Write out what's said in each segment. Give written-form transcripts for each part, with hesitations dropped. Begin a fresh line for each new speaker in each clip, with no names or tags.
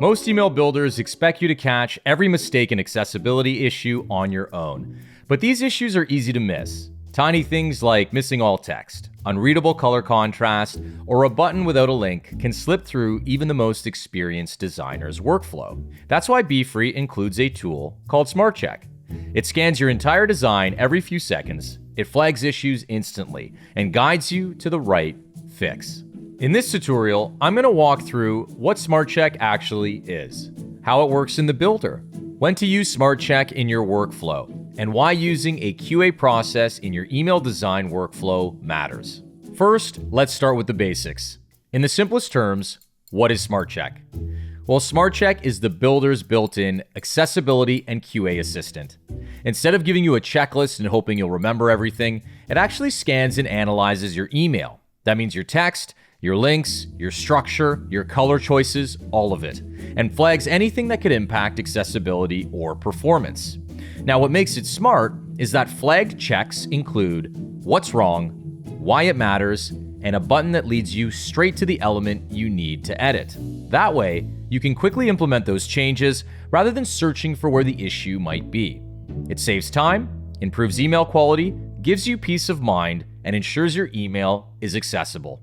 Most email builders expect you to catch every mistake and accessibility issue on your own. But these issues are easy to miss. Tiny things like missing alt text, unreadable color contrast, or a button without a link can slip through even the most experienced designer's workflow. That's why Beefree includes a tool called Smart Check. It scans your entire design every few seconds, it flags issues instantly, and guides you to the right fix. In this tutorial, I'm going to walk through what Smart Check actually is, how it works in the builder, when to use Smart Check in your workflow, and why using a QA process in your email design workflow matters. First, let's start with the basics. In the simplest terms, what is Smart Check? Well, Smart Check is the builder's built-in accessibility and QA assistant. Instead of giving you a checklist and hoping you'll remember everything, it actually scans and analyzes your email. That means your text, your links, your structure, your color choices, all of it, and flags anything that could impact accessibility or performance. Now, what makes it smart is that flagged checks include what's wrong, why it matters, and a button that leads you straight to the element you need to edit. That way, you can quickly implement those changes rather than searching for where the issue might be. It saves time, improves email quality, gives you peace of mind, and ensures your email is accessible.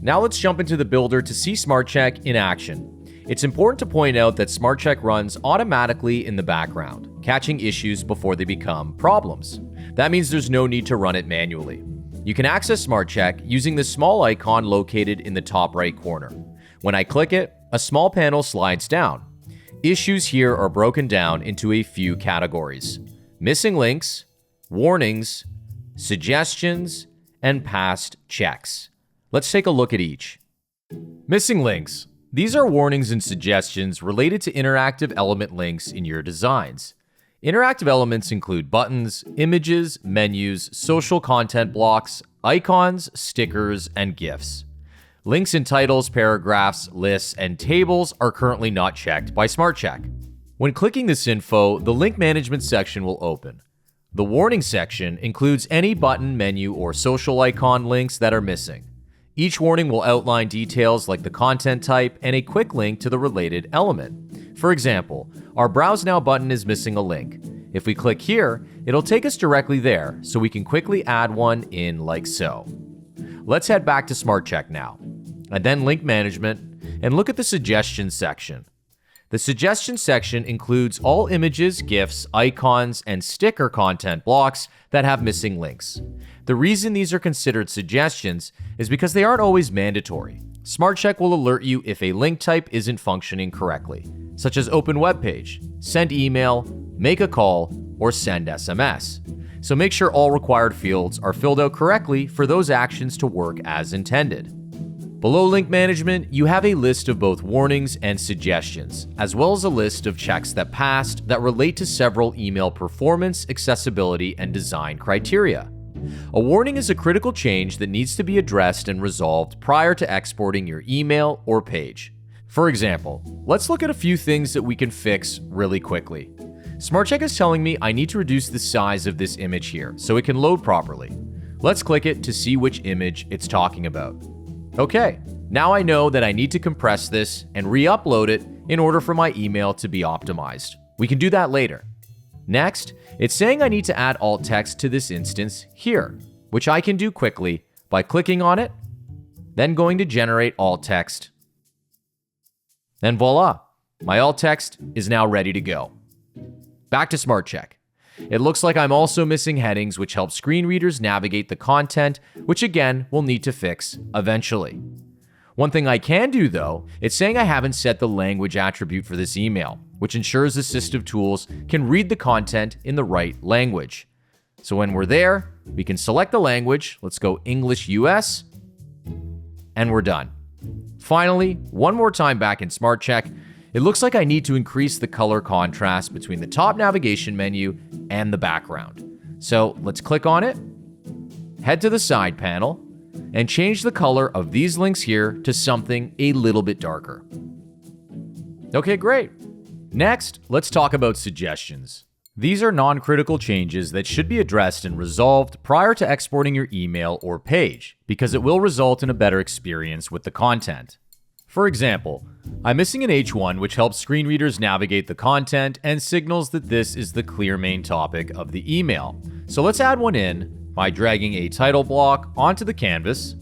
Now let's jump into the builder to see Smart Check in action. It's important to point out that Smart Check runs automatically in the background, catching issues before they become problems. That means there's no need to run it manually. You can access Smart Check using the small icon located in the top right corner. When I click it, a small panel slides down. Issues here are broken down into a few categories: missing links, warnings, suggestions, and past checks. Let's take a look at each. Missing links. These are warnings and suggestions related to interactive element links in your designs. Interactive elements include buttons, images, menus, social content blocks, icons, stickers, and GIFs. Links in titles, paragraphs, lists, and tables are currently not checked by Smart Check. When clicking this info, the link management section will open. The warning section includes any button, menu, or social icon links that are missing. Each warning will outline details like the content type and a quick link to the related element. For example, our Browse Now button is missing a link. If we click here, it'll take us directly there, so we can quickly add one in like so. Let's head back to Smart Check now, and then Link Management, and look at the Suggestions section. The Suggestions section includes all images, GIFs, icons, and sticker content blocks that have missing links. The reason these are considered suggestions is because they aren't always mandatory. Smart Check will alert you if a link type isn't functioning correctly, such as open web page, send email, make a call, or send SMS. So make sure all required fields are filled out correctly for those actions to work as intended. Below Link Management, you have a list of both warnings and suggestions, as well as a list of checks that passed that relate to several email performance, accessibility, and design criteria. A warning is a critical change that needs to be addressed and resolved prior to exporting your email or page. For example, let's look at a few things that we can fix really quickly. Smart Check is telling me I need to reduce the size of this image here so it can load properly. Let's click it to see which image it's talking about. Okay, now I know that I need to compress this and re-upload it in order for my email to be optimized. We can do that later. Next, it's saying I need to add alt text to this instance here, which I can do quickly by clicking on it, then going to generate alt text. And voila, my alt text is now ready to go. Back to Smart Check. It looks like I'm also missing headings, which help screen readers navigate the content, which again, we'll need to fix eventually. One thing I can do though, it's saying I haven't set the language attribute for this email, which ensures assistive tools can read the content in the right language. So when we're there, we can select the language, let's go English US, and we're done. Finally, one more time back in Smart Check, it looks like I need to increase the color contrast between the top navigation menu and the background. So let's click on it, head to the side panel, and change the color of these links here to something a little bit darker. Okay, great. Next, let's talk about suggestions. These are non-critical changes that should be addressed and resolved prior to exporting your email or page, because it will result in a better experience with the content. For example, I'm missing an H1 which helps screen readers navigate the content and signals that this is the clear main topic of the email. So let's add one in by dragging a title block onto the canvas,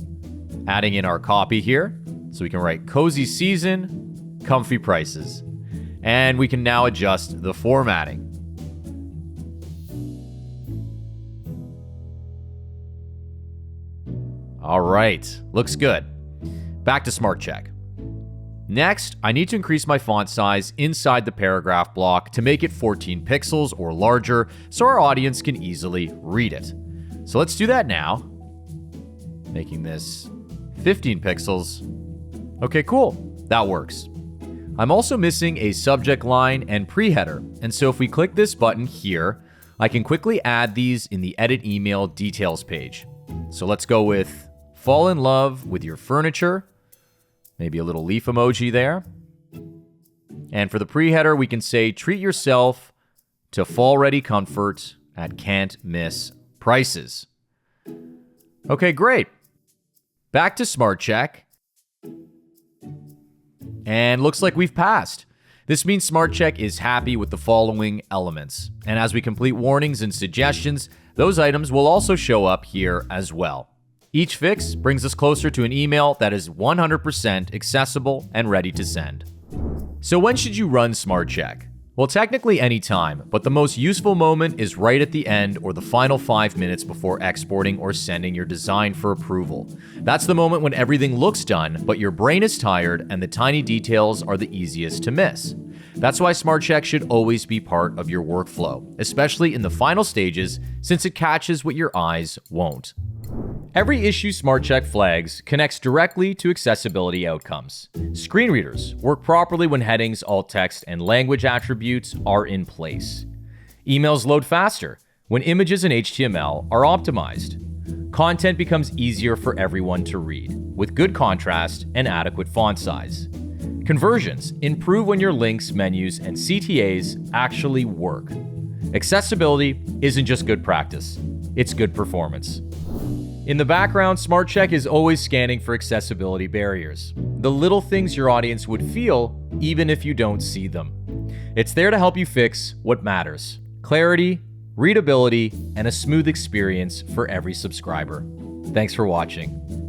adding in our copy here, so we can write cozy season, comfy prices. And we can now adjust the formatting. All right, looks good. Back to Smart Check. Next, I need to increase my font size inside the paragraph block to make it 14 pixels or larger so our audience can easily read it. So let's do that now, making this 15 pixels. Okay, cool, that works. I'm also missing a subject line and pre-header, and so if we click this button here, I can quickly add these in the Edit Email Details page. So let's go with fall in love with your furniture, maybe a little leaf emoji there. And for the pre-header, we can say treat yourself to fall-ready comfort at can't miss prices. Okay, great. Back to Smart Check. And looks like we've passed. This means Smart Check is happy with the following elements. And as we complete warnings and suggestions, those items will also show up here as well. Each fix brings us closer to an email that is 100% accessible and ready to send. So when should you run Smart Check? Well, technically any time, but the most useful moment is right at the end or the final 5 minutes before exporting or sending your design for approval. That's the moment when everything looks done, but your brain is tired and the tiny details are the easiest to miss. That's why Smart Check should always be part of your workflow, especially in the final stages, since it catches what your eyes won't. Every issue Smart Check flags connects directly to accessibility outcomes. Screen readers work properly when headings, alt text, and language attributes are in place. Emails load faster when images and HTML are optimized. Content becomes easier for everyone to read, with good contrast and adequate font size. Conversions improve when your links, menus, and CTAs actually work. Accessibility isn't just good practice, it's good performance. In the background, Smart Check is always scanning for accessibility barriers, the little things your audience would feel even if you don't see them. It's there to help you fix what matters: clarity, readability, and a smooth experience for every subscriber. Thanks for watching.